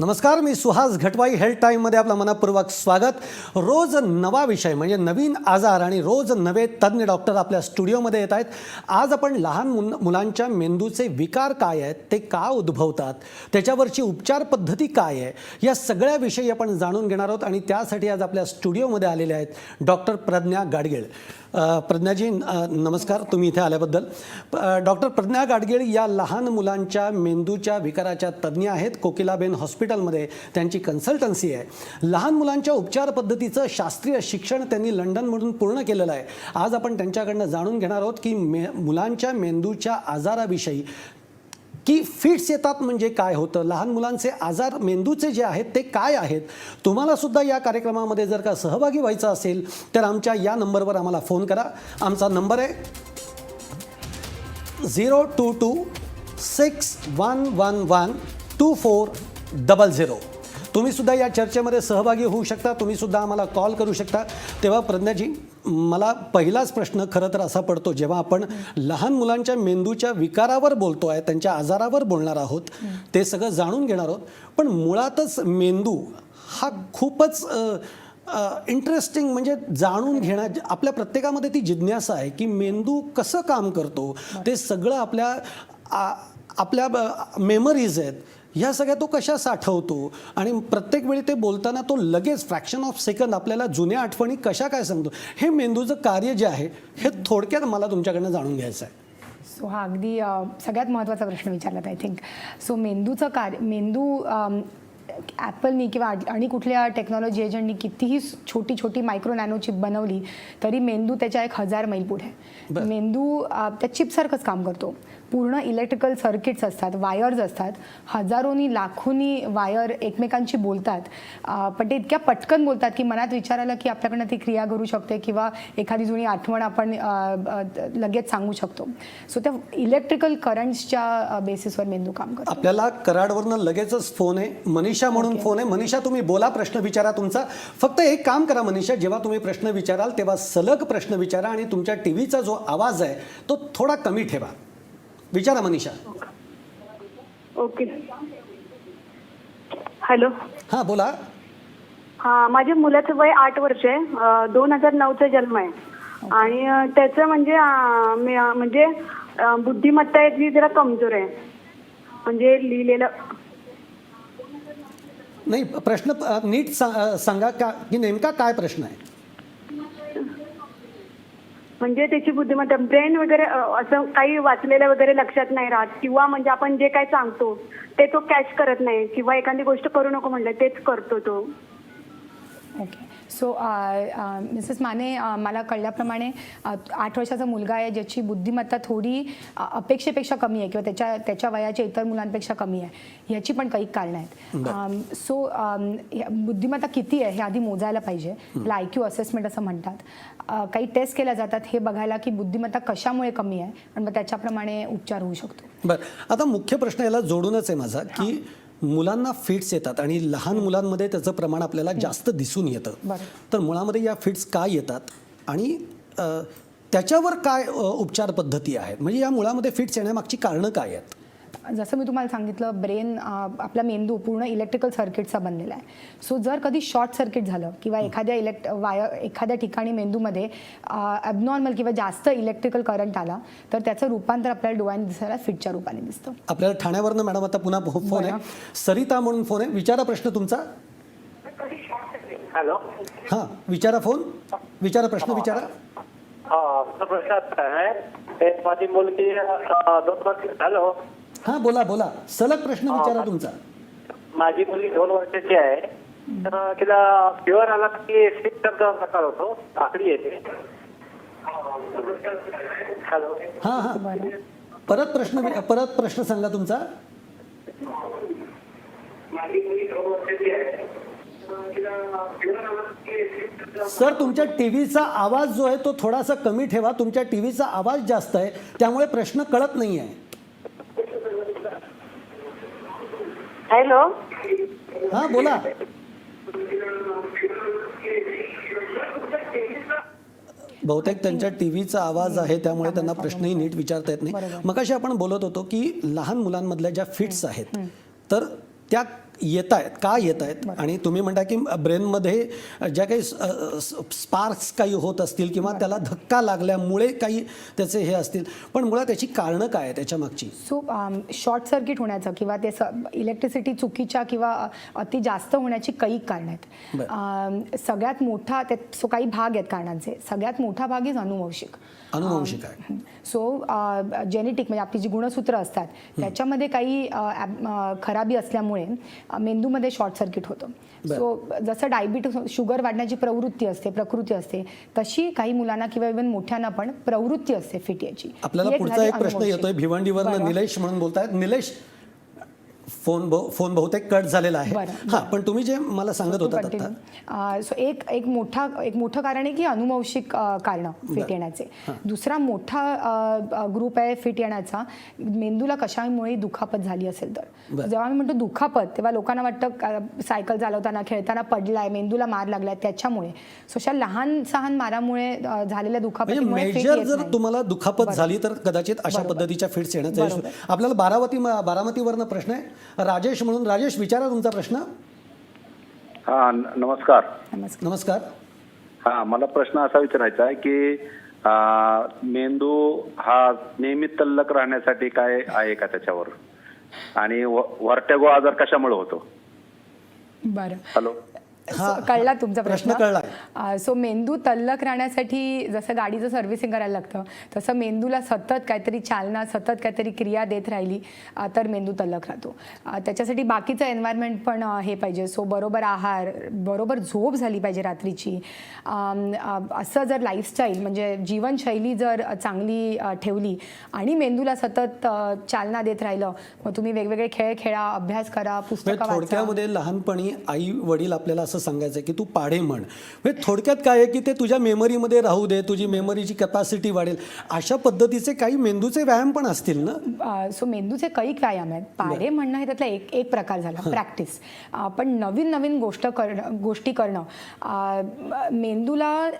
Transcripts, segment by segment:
नमस्कार, मी सुहास घटवाई. हेल्थ टाईममध्ये आपलं मनपूर्वक स्वागत. रोज नवा विषय म्हणजे नवीन आजार आणि रोज नवे तज्ज्ञ डॉक्टर आपल्या स्टुडिओमध्ये येत आहेत. आज आपण लहान मुलांच्या मेंदूचे विकार काय आहेत, ते का उद्भवतात, त्याच्यावरची उपचार पद्धती काय आहे, या सगळ्या विषयी आपण जाणून घेणार आहोत. आणि त्यासाठी आज आपल्या स्टुडिओमध्ये आलेले आहेत डॉक्टर प्रज्ञा गाडगीळ. प्रज्ञाजी नमस्कार, तुम्ही इथे आल्याबद्दल. डॉक्टर प्रज्ञा गाडगीळ या लहान मुलांच्या मेंदूच्या विकाराच्या तज्ज्ञ आहेत. कोकिलाबेन हॉस्पिटलमध्ये त्यांची कन्सल्टन्सी आहे. लहान मुलांच्या उपचार पद्धतीचं शास्त्रीय शिक्षण त्यांनी लंडनमधून पूर्ण केलेलं आहे. आज आपण त्यांच्याकडनं जाणून घेणार आहोत की मुलांच्या मेंदूच्या आजाराविषयी, की फिट्स येतात म्हणजे काय होतं, लहान मुलांचे आजार मेंदूचे जे आहेत ते काय आहेत. तुम्हाला सुद्धा या कार्यक्रमामध्ये जर का सहभागी व्हायचं असेल तर आमच्या या नंबरवर आम्हाला फोन करा. आमचा नंबर आहे 02261112400. तुम्ही सुद्धा या चर्चेमध्ये सहभागी होऊ शकता. तुम्ही सुद्धा आम्हाला कॉल करू शकता. तेव्हा प्रज्ञाजी, मला पहिलाच प्रश्न खरं तर असा पडतो, जेव्हा आपण लहान मुलांच्या मेंदूच्या विकारावर बोलतो आहे, त्यांच्या आजारावर बोलणार आहोत, ते सगळं जाणून घेणार आहोत, पण मुळातच मेंदू हा खूपच इंटरेस्टिंग, म्हणजे जाणून घेण्या, आपल्या प्रत्येकामध्ये ती जिज्ञासा आहे की मेंदू कसं काम करतो. ते सगळं आपल्या मेमरीज आहेत, ह्या सगळ्या तो कशा साठवतो, आणि प्रत्येक वेळी ते बोलताना तो लगेच फ्रॅक्शन ऑफ सेकंद आपल्याला जुन्या आठवणी कशा काय सांगतो. हे मेंदूचं कार्य जे आहे हे थोडक्यात मला तुमच्याकडनं जाणून घ्यायचं आहे. सो हा अगदी सगळ्यात महत्त्वाचा प्रश्न विचारलात आय थिंक. सो मेंदूचं कार्य, मेंदू ॲपलनी किंवा आणि कुठल्या टेक्नॉलॉजी एजंटनी कितीही छोटी छोटी मायक्रो नॅनो चिप बनवली तरी मेंदू त्याच्या 1000 मैल पुढे. मेंदू त्या चिपसारखंच काम करतो. पूर्ण इलेक्ट्रिकल सर्किट्स असतात, वायर्स असतात, हजारोनी लाखोनी वायर एकमेकांशी बोलतात, पण ते इतक्या पटकन बोलतात की मनात विचार आला की आपल्याकडनं ती क्रिया करू शकते किंवा एखादी जुनी आठवण आपण लगेच सांगू शकतो. सो त्या इलेक्ट्रिकल करंट्सच्या बेसिसवर मेंदू काम करतो. आपल्याला कराडवरनं लगेचच फोन आहे, मनीषा म्हणून फोन आहे. मनीषा, तुम्ही बोला, प्रश्न विचारा तुमचा. फक्त एक काम करा मनीषा, जेव्हा तुम्ही प्रश्न विचाराल तेव्हा सलग प्रश्न विचारा आणि तुमच्या टीव्हीचा जो आवाज आहे तो थोडा कमी ठेवा. विचारा मनीषा. ओके. हॅलो. हां बोला. हां, माझ्या मुलाचं वय 8 वर्ष आहे. 2009चा जन्म आहे. आणि त्याचं म्हणजे बुद्धिमत्ता आहे जी जरा कमजोर आहे. म्हणजे लिहिलेलं नाही, प्रश्न नीट सांगा का, की नेमका काय प्रश्न आहे. म्हणजे त्याची बुद्धिमत्ता, ब्रेन वगैरे असं काही वाचलेलं वगैरे लक्षात नाही राहत, किंवा म्हणजे आपण जे काय सांगतो ते तो कॅच करत नाही, किंवा एखादी गोष्ट करू नको म्हटलं तेच करतो तो. ओके. सो मिसेस माने, मला कळल्याप्रमाणे 8 वर्षाचा मुलगा आहे ज्याची बुद्धिमत्ता थोडी अपेक्षेपेक्षा कमी आहे किंवा त्याच्या वयाच्या इतर मुलांपेक्षा कमी आहे. ह्याची पण काही कारणं आहेत. सो बुद्धिमत्ता किती आहे हे आधी मोजायला पाहिजे. त्याला IQ असेसमेंट असं म्हणतात. काही टेस्ट केल्या जातात हे बघायला की बुद्धिमत्ता कशामुळे कमी आहे, आणि मग त्याच्याप्रमाणे उपचार होऊ शकतो. बरं, आता मुख्य प्रश्न याला जोडूनच आहे माझा, की मुलांना फिट्स येतात आणि लहान मुलांमध्ये त्याचं प्रमाण आपल्याला जास्त दिसून येतं. तर मुळामध्ये या फिट्स काय येतात आणि त्याच्यावर काय उपचार पद्धती आहेत, म्हणजे या मुळामध्ये फिट्स येण्यामागची कारणं काय आहेत. जसं मी तुम्हाला सांगितलं, ब्रेन, आपला मेंदू पूर्ण इलेक्ट्रिकल सर्किटचा बनलेला आहे. सो जर कधी शॉर्ट सर्किट झालं किंवा एखाद्या ठिकाणी मेंदूमध्ये ॲबनॉर्मल किंवा जास्त इलेक्ट्रिकल करंट आला तर त्याचं रूपांतर आपल्याला डोळ्याने दिसायला फिटच्या रूपाने दिसतं. आपल्याला ठाण्यावरनं मॅडम आता पुन्हा फोन आहे. सरिता म्हणून फोन आहे. विचारा प्रश्न तुमचा. हॅलो. हां विचारा, विचारा, प्रश्न विचारा. प्रश्न आहे, माझी मुलगी 2 वर्ष झालं. हां बोला, सलग प्रश्न विचारा तुमचा. माझी मुलगी 2 वर्षाची आहे. तर तिला फिवर आला की सिक्सचा प्रकार होतो, आकडी येते. हॅलो. हां परत प्रश्न सांगा तुमचा. माझी मुलगी 2 वर्षाची आहे. सर, तुमच्या टीव्हीचा आवाज जो आहे तो थोडासा कमी ठेवा. तुमच्या टीव्हीचा आवाज जास्त आहे त्यामुळे प्रश्न कळत नाही आहे. हॅलो. हां बोला. बहुतेक त्यांच्या टीव्हीचा आवाज आहे त्यामुळे त्यांना प्रश्नही नीट विचारता येत नाही. मगाशी आपण बोलत होतो की लहान मुलांमधल्या ज्या फिट्स आहेत तर त्या येत आहेत, का येत आहेत, आणि तुम्ही म्हणता की ब्रेनमध्ये ज्या काही स्पार्क्स काही होत असतील किंवा त्याला धक्का लागल्यामुळे काही त्याचे हे असतील, पण मुळात त्याची कारणं काय आहे त्याच्या मागची? सो शॉर्ट सर्किट होण्याचं किंवा ते इलेक्ट्रिसिटी चुकीच्या किंवा अति जास्त होण्याची काही कारणं आहेत. सगळ्यात मोठा सो काही भाग आहेत कारणांचे. सगळ्यात मोठा भाग आहे अनुवंशिक. अनुवंशिक आहे. सो जेनेटिक म्हणजे आपली जी गुणसूत्र असतात त्याच्यामध्ये काही खराबी असल्यामुळे मेंदूमध्ये शॉर्ट सर्किट होतं. सो जसं डायबिटीस शुगर वाढण्याची प्रकृती असते तशी काही मुलांना किंवा इव्हन मोठ्यांना पण प्रवृत्ती असते फिट याची. आपल्याला पुढचा एक प्रश्न येतोय भिवंडीवरनं. निलेश म्हणून बोलतायत. निलेश, फोन बहुतेक कट झालेला आहे. हां, पण तुम्ही जे मला सांगत होतात आता. सो एक मोठं कारण आहे की अनुवंशिक कारण फिट येण्याचे. दुसरा मोठा ग्रुप आहे फिट येण्याचा, मेंदूला कशामुळे दुखापत झाली असेल तर. जेव्हा मी म्हणतो दुखापत तेव्हा लोकांना वाटतं सायकल चालवताना खेळताना पडलाय, मेंदूला मार लागलाय त्याच्यामुळे. सो अशा लहान सहान मारामुळे झालेल्या दुखापतीमुळे मेजर जर तुम्हाला दुखापत झाली तर कदाचित अशा पद्धतीच्या फिट्स येण्याचा. आपल्याला बारामतीवरनं प्रश्न आहे. राजेश म्हणून. राजेश, विचारा तुमचा प्रश्न. हा, नमस्कार. नमस्कार. हा, मला प्रश्न असा विचारायचा आहे की मेंदू हा नेहमी तल्लक राहण्यासाठी काय आहे का त्याच्यावर, आणि व्हर्टिगो आजार कशामुळे होतो? बरं, हॅलो, कळला तुमचा प्रश्न. कळला. सो मेंदू तल्लक राहण्यासाठी जसं गाडीचं सर्व्हिसिंग करायला लागतं तसं मेंदूला सतत काहीतरी चालना, सतत काहीतरी क्रिया देत राहिली तर मेंदू तल्लक राहतो. त्याच्यासाठी बाकीचं एन्व्हायरमेंट पण हे पाहिजे. सो बरोबर आहार, बरोबर झोप झाली पाहिजे रात्रीची. असं जर लाईफस्टाईल म्हणजे जीवनशैली जर चांगली ठेवली आणि मेंदूला सतत चालना देत राहिलं, मग तुम्ही वेगवेगळे खेळ खेळा, अभ्यास करा, पुस्तकं वाचा. थोडक्यामध्ये लहानपणी आई वडील आपल्याला असं सांगायचं की तू पाढे म्हण. म्हणजे थोडक्यात काय आहे की ते तुझ्या मेमरीमध्ये राहू दे, तुझी मेमरीची कॅपॅसिटी वाढेल. अशा पद्धतीचे काही मेंदूचे व्यायाम पण असतील ना? सो मेंदूचे कैक व्यायाम आहेत. पाढे म्हणणं हे त्यातला एक प्रकार झाला, प्रॅक्टिस. पण नवीन गोष्टी करणं, मेंदूला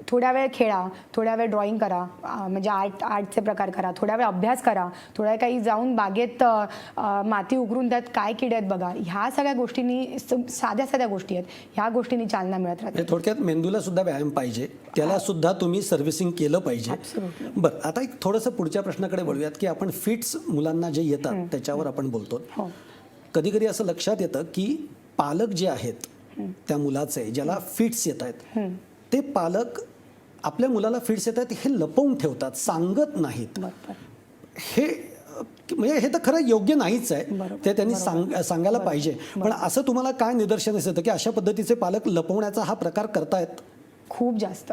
थोड्या वेळ खेळा, थोड्या वेळ ड्रॉइंग करा, म्हणजे आर्टचे प्रकार करा, थोड्या वेळ अभ्यास करा, थोड्या वेळ काही जाऊन बागेत माती उकरून त्यात काय किडे आहेत बघा. ह्या सगळ्या गोष्टींनी, साध्या गोष्टी आहेत, ह्या गोष्टींनी चालना मिळत राहते. थोडक्यात मेंदूला सुद्धा व्यायाम पाहिजे, त्याला सुद्धा तुम्ही सर्व्हिसिंग केलं पाहिजे. बरं, आता एक थोडंसं पुढच्या प्रश्नाकडे वळूयात की आपण फिट्स मुलांना जे येतात त्याच्यावर आपण बोलतो. कधी कधी असं लक्षात येतं की पालक जे आहेत त्या मुलाचे, ज्याला फिट्स येत आहेत, ते पालक आपल्या मुलाला फिट्स येत आहेत हे लपवून ठेवतात, सांगत नाहीत. हे म्हणजे हे तर खरं योग्य नाहीच आहे, ते त्यांनी सांगायला पाहिजे. पण असं तुम्हाला काय निदर्शनास येतं की अशा पद्धतीचे पालक लपवण्याचा हा प्रकार करतायत? खूप जास्त.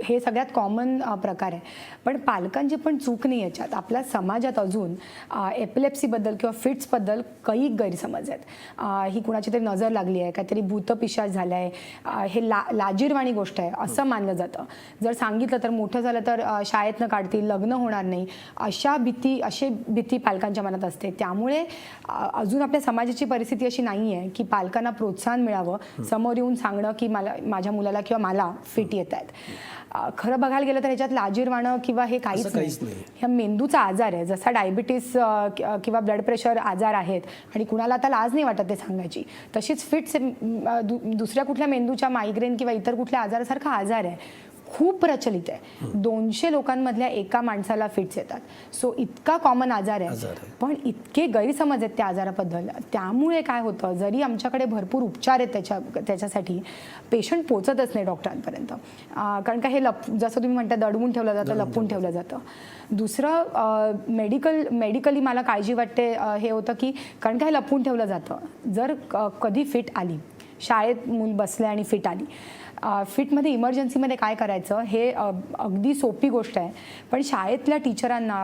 हे सगळ्यात कॉमन प्रकार आहे. पण पालकांची पण चूक नाही याच्यात. आपल्या समाजात अजून एपिलेप्सीबद्दल किंवा फिट्सबद्दल काही गैरसमज आहेत. ही कुणाची तरी नजर लागली आहे, काहीतरी भूतपिशाच झालं आहे, हे लाजीरवाणी गोष्ट आहे असं मानलं जातं. जर सांगितलं तर मोठं झालं तर शाळेतनं काढतील, लग्न होणार नाही, अशी भीती पालकांच्या मनात असते. त्यामुळे अजून आपल्या समाजाची परिस्थिती अशी नाही आहे की पालकांना प्रोत्साहन मिळावं, समोर येऊन सांगणं की माझ्या मुलाला किंवा मला फिट येत आहेत. खरं बघायला गेलं तर ह्याच्यात लाजीरवाणं किंवा हे काहीच नाही. ह्या मेंदूचा आजार आहे. जसा डायबिटीस किंवा ब्लड प्रेशर आजार आहेत आणि कुणाला आता लाज नाही वाटत ते सांगायची, तशीच फिट्स दुसऱ्या कुठल्या मेंदूच्या मायग्रेन किंवा इतर कुठल्या आजारासारखा आजार आहे. खूप प्रचलित आहे. 200 लोकांमधल्या एका माणसाला फिट्स येतात. सो इतका कॉमन आजार आहे, पण इतके गैरसमज आहेत त्या आजाराबद्दल. त्यामुळे काय होतं, जरी आमच्याकडे भरपूर उपचार आहेत त्याच्यासाठी, पेशंट पोचतच नाही डॉक्टरांपर्यंत. कारण का हे जसं तुम्ही म्हणता दडवून ठेवलं जातं, लपवून ठेवलं जातं. दुसरं मेडिकली मला काळजी वाटते हे होतं की कारण का हे लपवून ठेवलं जातं. जर कधी फिट आली, शाळेत मूल बसले आणि फिट आली, फिटमध्ये इमर्जन्सीमध्ये काय करायचं हे अगदी सोपी गोष्ट आहे. पण शाळेतल्या टीचरांना,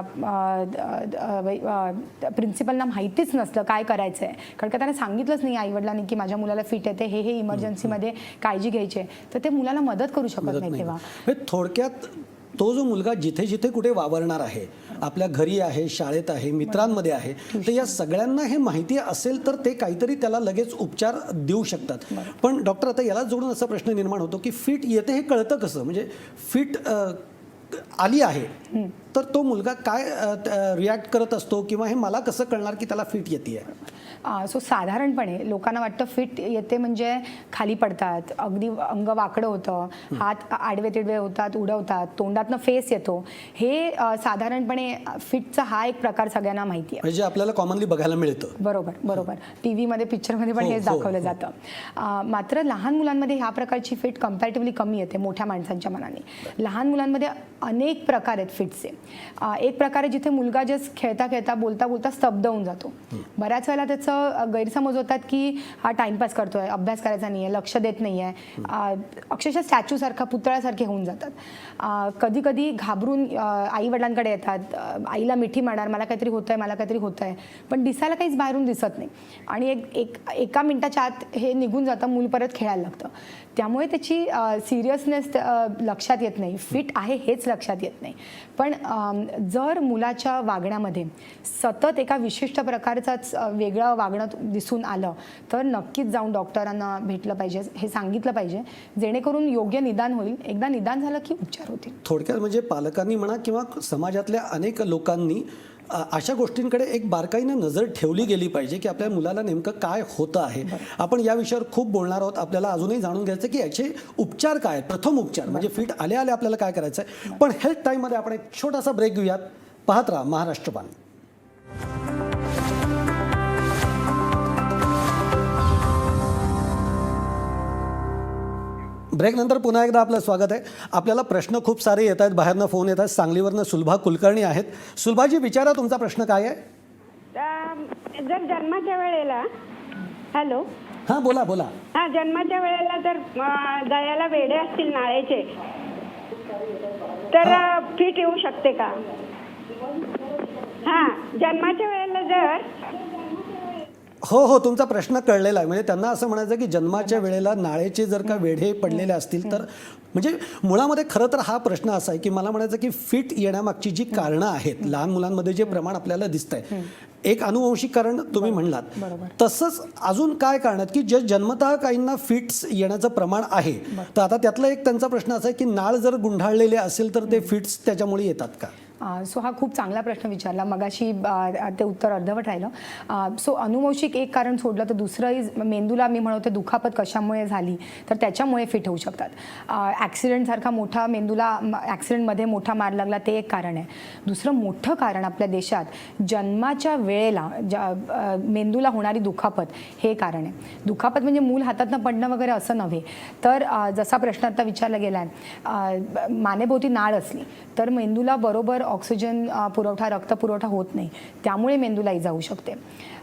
प्रिन्सिपलना माहितीच नसलं काय करायचं आहे, कारण का त्यांना सांगितलंच नाही आईवडिलांनी की माझ्या मुलाला फिट येते, हे इमर्जन्सीमध्ये काळजी घ्यायची आहे, तर ते मुलाला मदत करू शकत नाही. तेव्हा थोडक्यात तो जो मुलगा जिथे जिथे कुठे वावरणार आहे, आपल्या घरी आहे, शाळेत आहे, मित्रांमध्ये आहे, तर या सगळ्यांना हे माहिती असेल तर ते काहीतरी त्याला लगेच उपचार देऊ शकतात. पण डॉक्टर, आता याला जोडून असा प्रश्न निर्माण होतो की फिट येते हे कळतं कसं? म्हणजे फिट आली आहे तर तो मुलगा काय रिॲक्ट करत असतो किंवा हे मला कसं कळणार की त्याला फिट येते? सो साधारणपणे लोकांना वाटतं फिट येते म्हणजे खाली पडतात, अगदी अंग वाकडं होतं, हात आडवे तिडवे होतात, उडवतात, तोंडातनं फेस येतो. हे साधारणपणे फिटचा हा एक प्रकार सगळ्यांना माहिती आहे. म्हणजे आपल्याला कॉमनली बघायला मिळतं. बरोबर. टीव्हीमध्ये, पिक्चरमध्ये पण हेच दाखवलं जातं. मात्र लहान मुलांमध्ये ह्या प्रकारची फिट कम्पॅरेटिव्हली कमी येते मोठ्या माणसांच्या मनाने. लहान मुलांमध्ये अनेक प्रकार आहेत फिटचे. एक प्रकार आहे जिथे मुलगा जस्ट खेळता खेळता बोलता बोलता स्तब्ध होऊन जातो. बऱ्याच वेळेला त्याचं गैरसमज होतात की हा टाइमपास करतोय, अभ्यास करायचा नाहीये, लक्ष देत नाहीये, अक्षरशः स्टॅच्यूसारखा पुतळ्यासारखे होऊन जातात. कधी कधी घाबरून आई वडिलांकडे येतात, आईला मिठी मारणार, मला काहीतरी होतंय, पण दिसायला काहीच बाहेरून दिसत नाही आणि एका मिनिटाच्या आत हे निघून जातं, मूल परत खेळायला लागतं. त्यामुळे त्याची सिरियसनेस लक्षात येत नाही, फिट आहे हेच लक्षात येत नाही. पण जर मुलाच्या वागण्यामध्ये सतत एका विशिष्ट प्रकारचाच वेगळं वागणं दिसून आलं तर नक्कीच जाऊन डॉक्टरांना भेटलं पाहिजे, हे सांगितलं पाहिजे, जेणेकरून योग्य निदान होईल. एकदा निदान झालं की उपचार होतील. थोडक्यात म्हणजे पालकांनी म्हणा किंवा समाजातल्या अनेक लोकांनी अशा गोष्टींकडे एक बारकाईनं नजर ठेवली गेली पाहिजे की आपल्या मुलाला नेमकं काय होतं आहे. आपण या विषयावर खूप बोलणार आहोत. आपल्याला अजूनही जाणून घ्यायचं की याचे उपचार काय, प्रथम उपचार म्हणजे फिट आले आपल्याला काय करायचं आहे. पण हेल्थ टाईममध्ये आपण एक छोटासा ब्रेक घेऊयात. पाहत राहा महाराष्ट्र बाण. ब्रेक नंतर पुन्हा एकदा आपलं स्वागत आहे. आपल्याला प्रश्न खूप सारे येत आहेत, बाहेरनं फोन येत आहेत. सांगलीवरनं सुलभा कुलकर्णी आहेत. सुलभाजी विचारा तुमचा प्रश्न काय आहे? जर जन्माच्या वेळेला हॅलो हां बोला. हा जन्माच्या वेळेला जर गळ्याला वेडे असतील नाळेचे तर फिट येऊ शकते का? हा जन्माच्या वेळेला जर हो तुमचा प्रश्न कळलेला आहे. म्हणजे त्यांना असं म्हणायचं की जन्माच्या वेळेला नाळेचे जर का वेढे पडलेले असतील तर म्हणजे मुळामध्ये खरं तर हा प्रश्न असा आहे की मला म्हणायचं की फिट येण्यामागची जी कारणं आहेत, लहान मुलांमध्ये जे प्रमाण आपल्याला दिसतंय, एक अनुवंशिक कारण तुम्ही म्हणलात, तसंच अजून काय कारण आहेत की जे जन्मतः काहींना फिट्स येण्याचं प्रमाण आहे. तर आता त्यातला एक त्यांचा प्रश्न असा आहे की नाळ जर गुंढाळलेले असेल तर ते फिट्स त्याच्यामुळे येतात का? सो हा खूप चांगला प्रश्न विचारला. मगाशी ते उत्तर अर्धवट राहिलं. सो अनुवंशिक एक कारण सोडलं तर दुसरंही मेंदूला मी म्हणते दुखापत कशामुळे झाली तर त्याच्यामुळे फिट होऊ शकतात. ॲक्सिडेंटसारखा मोठा मेंदूला ॲक्सिडेंटमध्ये मोठा मार लागला ते एक कारण आहे. दुसरं मोठं कारण आपल्या देशात जन्माच्या वेळेला मेंदूला होणारी दुखापत हे कारण आहे. दुखापत म्हणजे मूल हातातनं पडणं वगैरे असं नव्हे, तर जसा प्रश्न आता विचारला गेला आहे, मानेभोवती नाळ असली तर मेंदूला बरोबर ऑक्सिजन पुरवठा, रक्तपुरवठा होत नाही, त्यामुळे मेंदूला इजा होऊ शकते.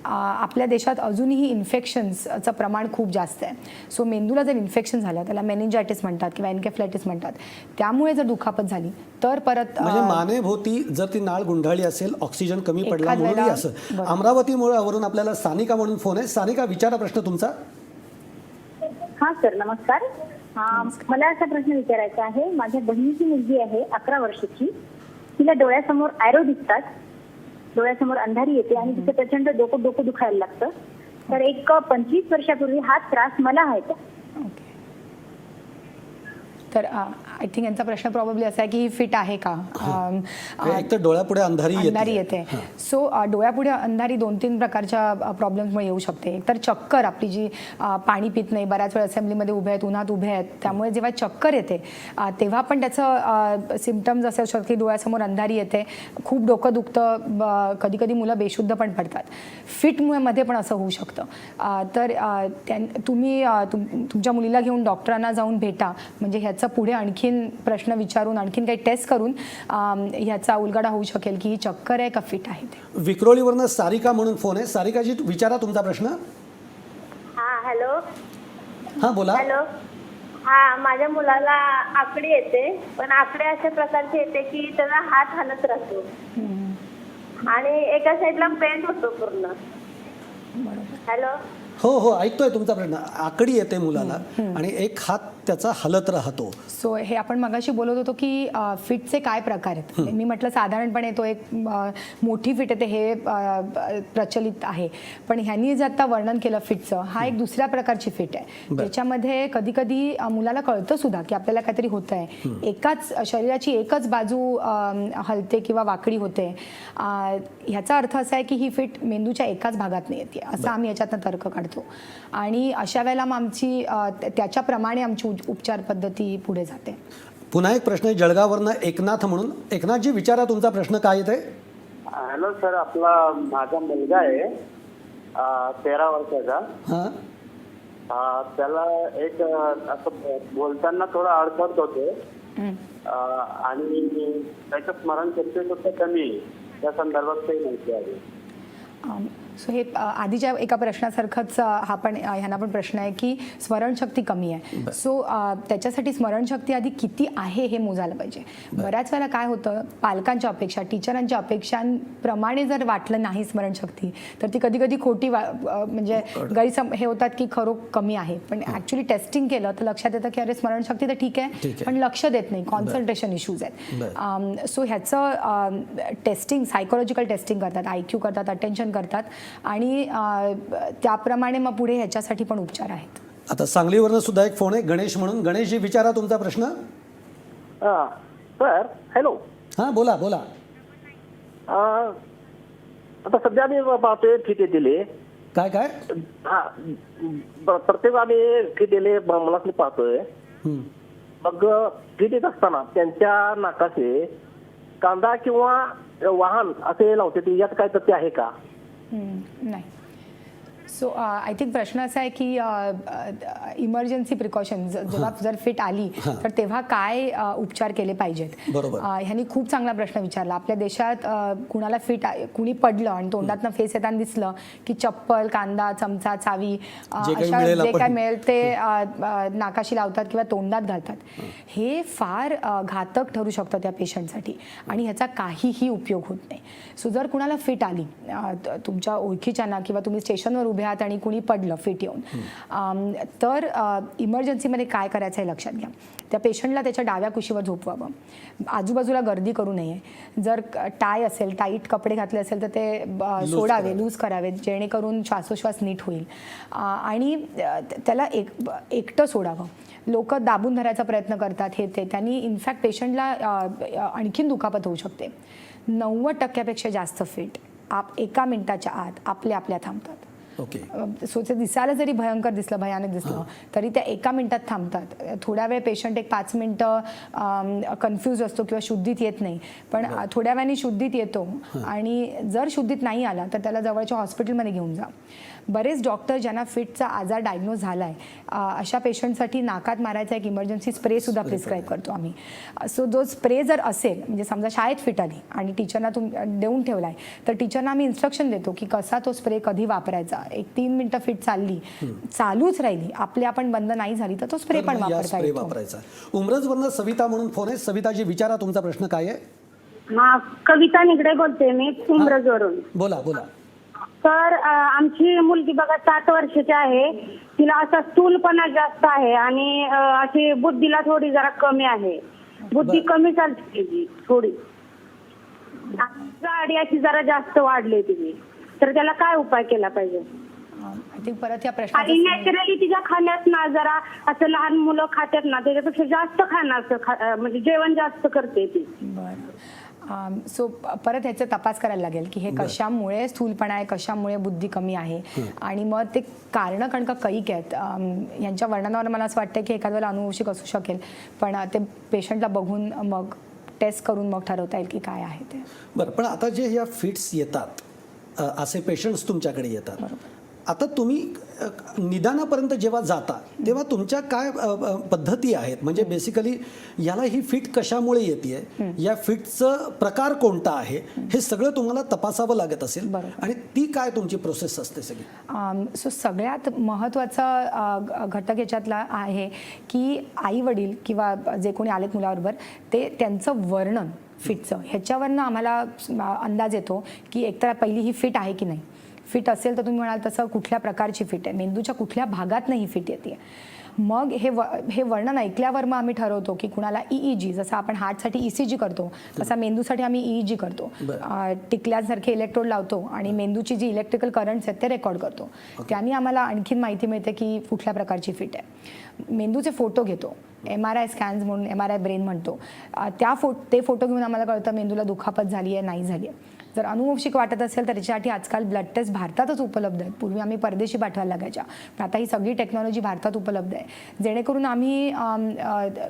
आपल्या देशात अजूनही इन्फेक्शन्सचं प्रमाण खूप जास्त आहे. सो मेंदूला जर इन्फेक्शन झालं, त्याला मेनिंजायटिस म्हणतात किंवा एन्केफ्लायटिस म्हणतात, त्यामुळे जर दुखापत झाली तर परत म्हणजे मानेभोवती जर ती नाळ गुंढाळली असेल, ऑक्सिजन कमी पडला म्हणून असं. अमरावती वरून आपल्याला सानिका म्हणून फोन आहे. सानिका विचारा प्रश्न तुमचा. हा सर नमस्कार. मला असा प्रश्न विचारायचा आहे. माझ्या बहिणीची मुलगी आहे 11 वर्षाची. तिला डोळ्यासमोर ॲरो दिसतात, डोळ्यासमोर अंधारी येते आणि तिचं प्रचंड डोकं दुखायला लागतं. तर एक 25 वर्षापूर्वी हा त्रास मला व्हायचा. तर आय थिंक यांचा प्रश्न प्रॉब्ली असा आहे की ही फिट आहे का? एक तर डोळ्यापुढे अंधारी येते. सो डोळ्यापुढे अंधारी 2-3 प्रकारच्या प्रॉब्लेम्समुळे येऊ शकते. एक तर चक्कर, आपली जी पाणी पित नाही, बऱ्याच वेळ असेंब्लीमध्ये उभे आहेत, उन्हात उभे आहेत, त्यामुळे जेव्हा चक्कर येते तेव्हा पण त्याचं सिम्पटम्स असे असतात की डोळ्यासमोर अंधारी येते, खूप डोकं दुखतं, कधी कधी मुलं बेशुद्ध पण पडतात. फिटमध्ये पण असं होऊ शकतं. तर तुम्ही तुमच्या मुलीला घेऊन डॉक्टरांना जाऊन भेटा, म्हणजे ह्याचं पुढे आणखीन प्रश्न विचारून, आणखीन काही टेस्ट करून ह्याचा उलगडा होऊ शकेल की ही चक्कर आहे का फिट आहे ते. विक्रोळीवरनं सारिका म्हणून फोन आहे. सारिकाजी विचारा तुमचा प्रश्न. हा हॅलो. हा बोला. हॅलो. हा माझ्या मुलाला आकडी येते, पण आकडे अशा प्रकारचे येते की त्याचा हात हलत राहतो आणि एका साईडला पेंट होतो पूर्ण. हॅलो. हो ऐकतोय तुमचा प्रश्न. आकडी येते मुलाला आणि एक हात त्याचा हलत राहतो. सो हे आपण मगाशी बोलत होतो की फिटचे काय प्रकार आहेत. मी म्हटलं साधारणपणे तो एक मोठी फिट येते हे प्रचलित आहे, पण ह्यांनी जे आता वर्णन केलं फिटचं, हा एक दुसऱ्या प्रकारची फिट आहे ज्याच्यामध्ये कधी कधी मुलाला कळतं सुद्धा की आपल्याला काहीतरी होतं आहे. एकाच शरीराची एकच बाजू हलते किंवा वाकडी होते. ह्याचा अर्थ असा आहे की ही फिट मेंदूच्या एकाच भागात नाही येते, असं आम्ही याच्यातनं तर्क काढतो. आणि अशा वेळेला मग आमची त्याच्याप्रमाणे आमची उपचार पद्धती पुढे जाते. पुन्हा एक प्रश्न आहे जळगाववरनं एकनाथ म्हणून. एकनाथजी विचारा तुमचा प्रश्न काय येते. हॅलो सर, आपला माझा मुलगा आहे 13 वर्षाचा. त्याला एक असं बोलताना थोडं अडचण होते आणि त्याचं स्मरणशक्ती सुद्धा कमी आहे. त्या संदर्भात काही माहिती आहे. सो हे आधीच्या एका प्रश्नासारखंच हा पण ह्यांना पण प्रश्न आहे की स्मरणशक्ती कमी आहे. सो त्याच्यासाठी स्मरणशक्ती आधी किती आहे हे मोजायला पाहिजे. बऱ्याच वेळेला काय होतं, पालकांच्या अपेक्षा, टीचरांच्या अपेक्षांप्रमाणे जर वाटलं नाही स्मरणशक्ती, तर ती कधी कधी खोटी म्हणजे हे होतात की खरो कमी आहे. पण ॲक्च्युली टेस्टिंग केलं तर लक्षात येतं की अरे स्मरणशक्ती तर ठीक आहे, पण लक्ष देत नाही, कॉन्सन्ट्रेशन इश्यूज आहेत. सो ह्याचं टेस्टिंग, सायकोलॉजिकल टेस्टिंग करतात, IQ करतात, अटेन्शन करतात आणि त्याप्रमाणे मग पुढे ह्याच्यासाठी पण उपचार आहेत. आता सांगलीवरनं सुद्धा एक फोन आहे गणेश म्हणून. गणेशजी विचारा तुमचा प्रश्न. Sir hello. हां बोला बोला. आता सध्या मी पाहतोय फिट दिले काय काय प्रत्येक आम्ही फिट दिले मुलांनी पाहतोय. मग फिट येत असताना त्यांच्या नाकाचे कांदा किंवा वाहन असे लावते, यात काय तथ्य आहे का? नाही. सो आय थिंक प्रश्न असा आहे की इमर्जन्सी प्रिकॉशन जेव्हा जर फिट आली तर तेव्हा काय उपचार केले पाहिजेत. ह्यांनी खूप चांगला प्रश्न विचारला. आपल्या देशात कुणाला कुणी पडलं आणि तोंडातनं फेस येताना दिसलं की चप्पल, कांदा, चमचा, चावी अशा जे काय मिळेल ते नाकाशी लावतात किंवा तोंडात घालतात. हे फार घातक ठरू शकतं त्या पेशंटसाठी आणि ह्याचा काहीही उपयोग होत नाही. सो जर कुणाला फिट आली तुमच्या ओळखीच्यांना किंवा तुम्ही स्टेशनवर उभे आहात आणि कुणी पडलं फिट येऊन, तर इमर्जन्सीमध्ये काय करायचं आहे लक्षात घ्या. त्या पेशंटला त्याच्या डाव्या कुशीवर झोपवावं, आजूबाजूला गर्दी करू नये. जर टाय असेल, टाईट कपडे घातले असेल तर ते सोडावे, लूज करावेत, जेणेकरून श्वासोश्वास नीट होईल. आणि त्याला एकटं सोडावं. लोक दाबून धरायचा प्रयत्न करतात, त्यांनी इनफॅक्ट पेशंटला आणखीन दुखापत होऊ शकते. 90% जास्त फिट एका मिनिटाच्या आत आपल्या थांबतात. सो ते दिसायला जरी भयानक दिसलं तरी त्या एका मिनिटात थांबतात. थोड्या वेळ पेशंट एक 5 मिनिटं कन्फ्यूज असतो किंवा शुद्धीत येत नाही, पण थोड्या वेळाने शुद्धीत येतो आणि जर शुद्धीत नाही आला तर त्याला जवळच्या हॉस्पिटलमध्ये घेऊन जा. बरेच डॉक्टर ज्यांना फिटचा आजार डायग्नोज झाला आहे अशा पेशंटसाठी नाकात मारायचा एक इमर्जन्सी स्प्रे सुद्धा प्रिस्क्राईब करतो आम्ही. सो जो स्प्रे जर असेल, म्हणजे समजा शाळेत फिट आली आणि टीचरना देऊन ठेवला आहे तर टीचरना आम्ही इन्स्ट्रक्शन देतो की कसा तो स्प्रे कधी वापरायचा. एक 3 मिनिटं फिट चालूच राहिली, आपण बंद नाही झाली तर तो स्प्रे पण वापरायचा. उमरजवरनं सविता म्हणून फोन आहे. सविताजी विचारा तुमचा प्रश्न काय आहे. कविता निगडे बोलते मी उमरजवरून. बोला बोला. तर आमची मुलगी बघा 7 वर्षाची आहे. तिला असा स्थूलपणा जास्त आहे आणि अशी बुद्धीला थोडी जरा कमी आहे. बुद्धी कमी चालते तिची थोडी. गाडी अशी जरा जास्त वाढली तिची. तर त्याला काय उपाय केला पाहिजे? परत या आणि नॅचरली तिच्या खाण्यात ना जरा असं लहान मुलं खात्यात ना त्याच्यापेक्षा जास्त खाणं असं म्हणजे जेवण जास्त करते ती. सो परत ह्याचा तपास करायला लागेल की हे कशामुळे स्थूलपणा आहे, कशामुळे बुद्धी कमी आहे आणि मग ते कारणं कारण का कैक आहेत. यांच्या वर्णनावर मला असं वाटतं की एखाद्या वेळेला अनुवंशिक असू शकेल, पण ते पेशंटला बघून मग टेस्ट करून मग ठरवता येईल की काय आहे ते. बरं, पण आता जे ह्या फिट्स येतात असे पेशंट्स तुमच्याकडे येतात, आता तुम्ही निदानापर्यंत जेव्हा जाता तेव्हा तुमच्या काय पद्धती आहेत? म्हणजे बेसिकली याला ही फिट कशामुळे येते, या फिटचं प्रकार कोणता आहे, हे सगळं तुम्हाला तपासावं लागत असेल आणि ती काय तुमची प्रोसेस असते सगळी? सो सगळ्यात महत्त्वाचा घटक याच्यातला आहे की आई वडील किंवा जे कोणी आलेत मुलाबरोबर ते त्यांचं वर्णन फिटचं ह्याच्यावरनं आम्हाला अंदाज येतो की एकतर पहिली ही फिट आहे की नाही. फिट असेल तर तुम्ही म्हणाल तसं कुठल्या प्रकारची फिट आहे, मेंदूच्या कुठल्या भागात नाही फिट येते. मग हे वर्णन ऐकल्यावर मग आम्ही ठरवतो की कुणाला EEG, जसं आपण हार्टसाठी ECG करतो तसा मेंदूसाठी आम्ही EEG करतो, टिकल्यासारखे इलेक्ट्रोड लावतो आणि मेंदूची जी इलेक्ट्रिकल करंट्स आहेत ते रेकॉर्ड करतो. त्यांनी आम्हाला आणखीन माहिती मिळते की कुठल्या प्रकारची फिट आहे. मेंदूचे फोटो घेतो, MRI स्कॅन्स म्हणून, MRI ब्रेन म्हणतो, ते फोटो घेऊन आम्हाला कळतं मेंदूला दुखापत झाली आहे नाही झाली आहे. जर अनुवंशिक वाटत असेल तर त्याच्यासाठी आजकाल ब्लड टेस्ट भारतातच उपलब्ध आहेत. पूर्वी आम्ही परदेशी पाठवायला लागायच्या, पण आता ही सगळी टेक्नॉलॉजी भारतात उपलब्ध आहे, जेणेकरून आम्ही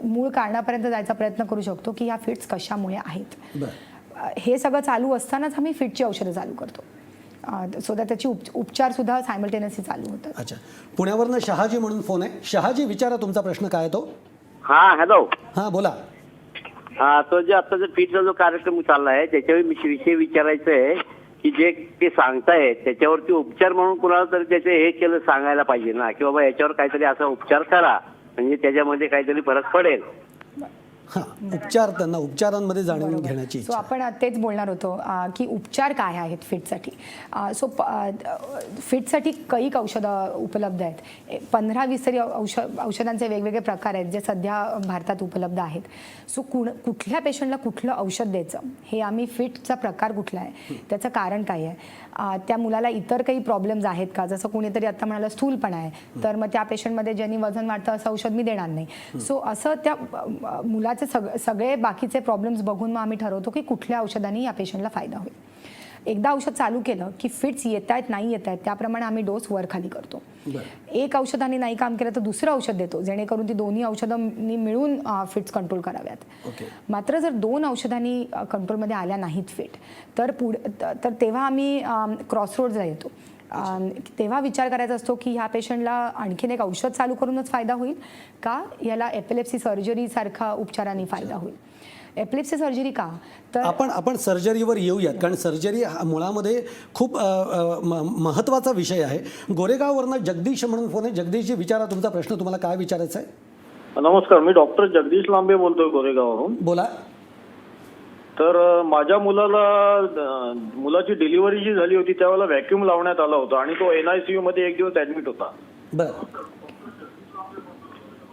मूळ कारणापर्यंत जायचा प्रयत्न करू शकतो की ह्या फिट्स कशामुळे आहेत. हे सगळं चालू असतानाच आम्ही फिटची औषधं चालू करतो, सो दॅट त्याची उपचार सुद्धा सायमल्टेनियसली चालू होतात. अच्छा, पुण्यावरनं शहाजी म्हणून फोन आहे. शहाजी, विचारा तुमचा प्रश्न काय आहे तो. हा हॅलो. हां बोला. हा, तो जे आताचा फीटचा जो कार्यक्रम चालला आहे त्याच्यावर विषय विचारायचा आहे की जे ते सांगतायत त्याच्यावरती उपचार म्हणून कुणाला तरी त्याचे हे केलं सांगायला पाहिजे ना, की बाबा याच्यावर काहीतरी असा उपचार करा म्हणजे त्याच्यामध्ये काहीतरी फरक पडेल. हां, उपचार, त्यांना उपचारांमध्ये जाणून घेण्याची सो आपण तेच बोलणार होतो की उपचार काय आहेत फिटसाठी. सो फिटसाठी कैक औषधं उपलब्ध आहेत, 15-20 तरी औषधांचे वेगवेगळे प्रकार आहेत जे सध्या भारतात उपलब्ध आहेत. सो कुठल्या पेशंटला कुठलं औषध द्यायचं हे आम्ही, फिटचा प्रकार कुठला आहे, त्याचं कारण काय आहे, त्या मुलाला इतर काही प्रॉब्लेम्स आहेत का, जसं कोणीतरी आता म्हणाला स्थूलपणा आहे तर मग त्या पेशंटमध्ये ज्यांनी वजन वाढतं असं औषध मी देणार नाही. सो असं त्या मुलाचे सगळे बाकीचे प्रॉब्लेम्स बघून मग आम्ही ठरवतो की कुठल्या औषधांनी या पेशंटला फायदा होईल. एकदा औषध चालू केलं की फिट्स येत आहेत नाही येत आहेत त्याप्रमाणे आम्ही डोस वर खाली करतो. एक औषधाने नाही काम केलं तर दुसरं औषध देतो, जेणेकरून ती दोन्ही औषधांनी मिळून फिट्स कंट्रोल कराव्यात. मात्र जर 2 औषधांनी कंट्रोलमध्ये आल्या नाहीत फिट तर तेव्हा आम्ही क्रॉसरोड्सला येतो. तेव्हा विचार करायचा असतो की ह्या पेशंटला आणखीन एक औषध चालू करूनच फायदा होईल का याला एपिलेप्सी सर्जरी सारखा उपचारांनी फायदा होईल. एपिलेप्सी सर्जरी का, तर आपण सर्जरीवर येऊयात, कारण सर्जरी मुळामध्ये खूप महत्त्वाचा विषय आहे. गोरेगाववरनं जगदीश म्हणून फोन आहे. जगदीशजी, विचारा तुमचा प्रश्न, तुम्हाला काय विचारायचं आहे. नमस्कार, मी डॉक्टर जगदीश लांबे बोलतोय गोरेगाववरून. बोला. तर माझ्या मुलाची डिलिव्हरी जी झाली होती त्यावेळेला व्हॅक्यूम लावण्यात आला होता आणि तो NICU मध्ये 1 दिवस ऍडमिट होता.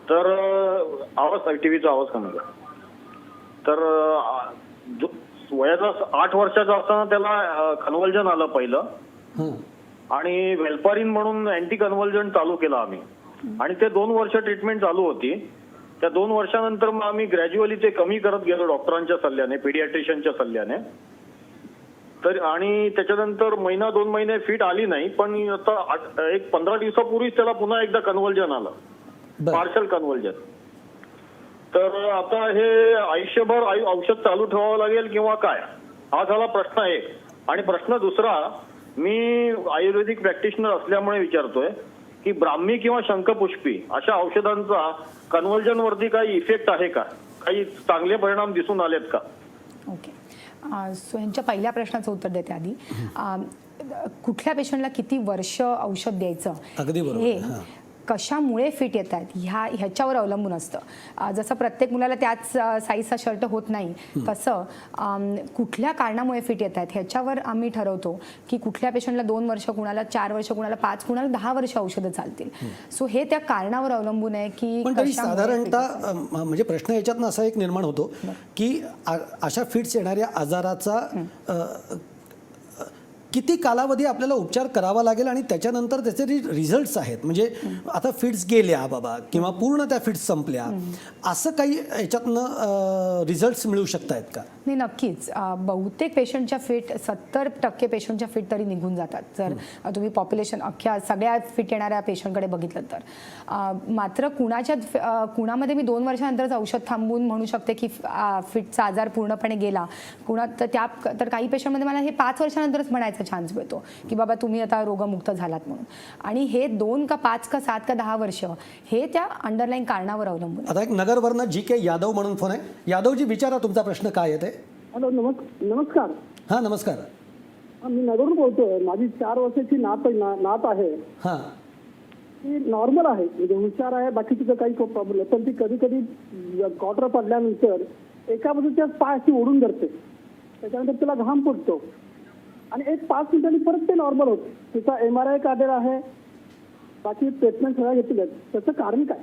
तर आवाज, टीव्हीचा आवाज कमी करा. तर वयाचा 8 वर्षाचा असताना त्याला कन्व्हल्जन आलं पहिलं आणि वेल्पारिन म्हणून अँटी कन्व्हल्जन चालू केलं आम्ही आणि ते 2 वर्ष ट्रीटमेंट चालू होती. त्या 2 वर्षानंतर मग आम्ही ग्रॅज्युअली ते कमी करत गेलो डॉक्टरांच्या सल्ल्याने, पीडियाट्रिशियनच्या सल्ल्याने. तर आणि त्याच्यानंतर 1-2 महिने फिट आली नाही, पण आता एक 15 दिवसापूर्वीच त्याला पुन्हा एकदा कन्व्हल्जन आलं, पार्शल कन्व्हल्जन. तर आता हे आयुष्यभर औषध चालू ठेवावं लागेल किंवा काय, हा झाला प्रश्न एक. आणि प्रश्न दुसरा, मी आयुर्वेदिक प्रॅक्टिशनर असल्यामुळे विचारतोय की ब्राह्मी किंवा शंखपुष्पी अशा औषधांचा कन्व्हल्जन वरती काही इफेक्ट आहे का, काही चांगले परिणाम दिसून आलेत का. ओके, सो ह्यांच्या पहिल्या प्रश्नाचं उत्तर देते आधी. कुठल्या पेशंटला किती वर्ष औषध द्यायचं हे कशामुळे फिट येत आहेत ह्याच्यावर अवलंबून असतं. जसं प्रत्येक मुलाला त्याच साईजचा शर्ट होत नाही तसं कुठल्या कारणामुळे फिट येत आहेत ह्याच्यावर आम्ही ठरवतो की कुठल्या पेशंटला 2 वर्ष, कुणाला 4 वर्ष, कुणाला 5, कुणाला 10 वर्ष औषधं चालतील. सो हे त्या कारणावर अवलंबून आहे की साधारणतः म्हणजे प्रश्न याच्यातनं असा एक निर्माण होतो की अशा फिट्स येणाऱ्या आजाराचा किती कालावधी आपल्याला उपचार करावा लागेल आणि त्याच्यानंतर त्याचे रिझल्ट्स आहेत, म्हणजे आता फिट्स गेल्या बाबा किंवा पूर्ण त्या फिट्स संपल्या, असं काही याच्यातनं रिझल्ट्स मिळू शकत आहेत का. नाही, नक्कीच. बहुतेक पेशंटच्या फिट 70% पेशंटच्या फिट तरी निघून जातात जर तुम्ही पॉप्युलेशन अख्ख्या सगळ्या फिट येणाऱ्या पेशंटकडे बघितलं तर. मात्र कुणामध्ये मी 2 वर्षानंतरच औषध थांबवून म्हणू शकते की फिटचा आजार पूर्णपणे गेला, तर काही पेशंटमध्ये मला हे 5 वर्षानंतरच म्हणायचं चान्स मिळतो की बाबा तुम्ही आता रोगमुक्त झालात म्हणून. आणि हे 2 का 5 का 7 का 10 वर्ष हे त्या अंडरलाईन कारणावर अवलंबून. आता एक नगरवरनं GK यादव म्हणून फोन आहे. यादवजी, विचारा तुमचा प्रश्न काय आहे ते. हॅलो, नमस्कार. हा, नमस्कार. मी नगरवरून बोलतोय. माझी 4 वर्षाची नात आहे. हा, ती नॉर्मल आहे, म्हणजे हुशार आहे, बाकी तिचं काही प्रॉब्लेम नाही, पण ती कधी कधी क्वार्टर पडल्यानंतर एका बाजूच्या पाय अशी ओढून धरते, त्याच्यानंतर तिला घाम फुटतो आणि 5 मिनिटांनी परत ते नॉर्मल होतं. तिचा MRI काढलेला आहे, बाकी ट्रीटमेंट सगळ्या घेतलेल्या आहेत. त्याचं कारण काय.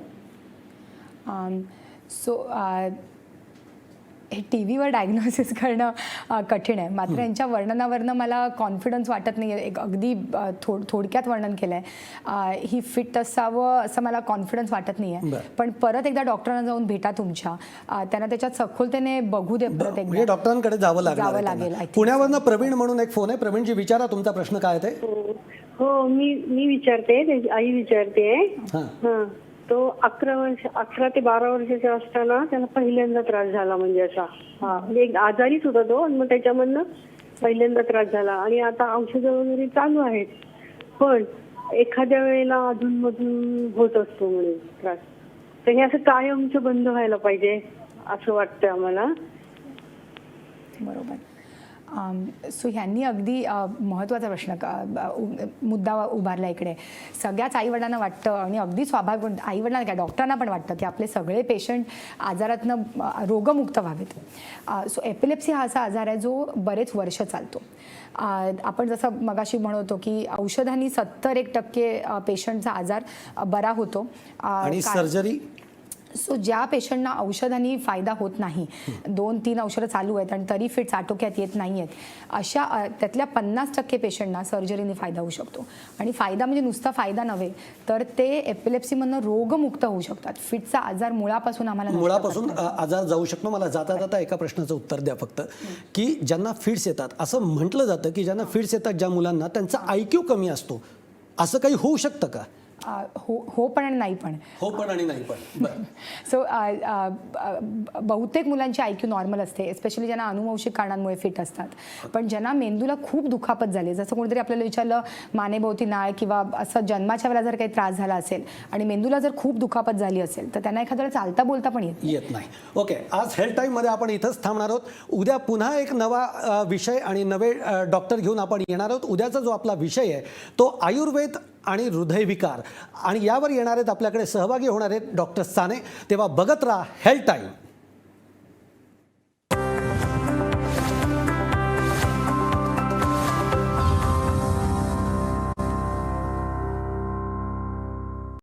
सो हे टी व्हीवर डायग्नोसिस करणं कठीण आहे. मात्र यांच्या वर्णनावरनं मला कॉन्फिडन्स वाटत नाही आहे. एक अगदी थोडक्यात वर्णन केलं आहे. ही फिट असावं असं मला कॉन्फिडन्स वाटत नाही आहे. पण परत एकदा डॉक्टरांना जाऊन भेटा तुमच्या, त्यांना त्याच्यात सखोलतेने बघू दे. परत एकदा म्हणजे डॉक्टरांकडे जावं लागेल. पुण्यावरनं प्रवीण म्हणून एक फोन आहे. प्रवीणजी विचारा तुमचा प्रश्न काय ते. हो, मी विचारते, त्याची आई विचारते. तो 11 ते 12 वर्षाचा असताना त्याला पहिल्यांदा त्रास झाला, म्हणजे असा म्हणजे एक आजारीच होता तो, आणि मग त्याच्यामधनं पहिल्यांदा त्रास झाला. आणि आता औषधं वगैरे चालू आहेत, पण एखाद्या वेळेला अधूनमधून होत असतो म्हणजे त्रास. तर हे असं कायमचं बंद व्हायला पाहिजे असं वाटतं आम्हाला. बरोबर. सो ह्यांनी अगदी महत्त्वाचा प्रश्न मुद्दा उभारला इकडे. सगळ्याच आईवडिलांना वाटतं, आणि अगदी स्वाभाविक आईवडिलांना काय डॉक्टरांना पण वाटतं की आपले सगळे पेशंट आजारातनं रोगमुक्त व्हावेत. सो एपिलेप्सी हा असा आजार आहे जो बरेच वर्ष चालतो. आपण जसं मगाशी म्हणतो की औषधांनी 70% पेशंटचा आजार बरा होतो. आणि सर्जरी. सो ज्या पेशंटना औषधांनी फायदा होत नाही, 2-3 औषधं चालू आहेत आणि तरी फिट्स आटोक्यात येत नाही आहेत, अशा त्यातल्या 50% पेशंटना सर्जरीने फायदा होऊ शकतो. आणि फायदा म्हणजे नुसता फायदा नव्हे, तर ते एपिलेप्सीमधनं रोगमुक्त होऊ शकतात. फिट्सचा आजार मुळापासून आजार जाऊ शकतो. मला जाता जाता एका प्रश्नाचं उत्तर द्या फक्त, की ज्यांना फिट्स येतात, असं म्हटलं जातं की ज्यांना फिट्स येतात ज्या मुलांना, त्यांचा IQ कमी असतो, असं काही होऊ शकतं का? हो पण आणि नाही पण. हो पण आणि नाही पण. सो बहुतेक मुलांची IQ नॉर्मल असते, एस्पेशली ज्यांना अनुवंशिक कारणांमुळे फिट असतात. पण ज्यांना मेंदूला खूप दुखापत झाली, जसं कोणीतरी आपल्याला विचारलं मानेभोवती नाळ किंवा असं जन्माच्या वेळेला जर काही त्रास झाला असेल आणि मेंदूला जर खूप दुखापत झाली असेल, तर त्यांना एखाद्या वेळेला चालता बोलता पण येत नाही. ओके, आज हेल्थ टाईममध्ये आपण इथंच थांबणार आहोत. उद्या पुन्हा एक नवा विषय आणि नवे डॉक्टर घेऊन आपण येणार आहोत. उद्याचा जो आपला विषय आहे तो आयुर्वेद आणि हृदयविकार, आणि यावर येणार आहेत आपल्याकडे सहभागी होणार आहेत डॉक्टर साने. तेव्हा बघत राहा हेल्थ टाईम.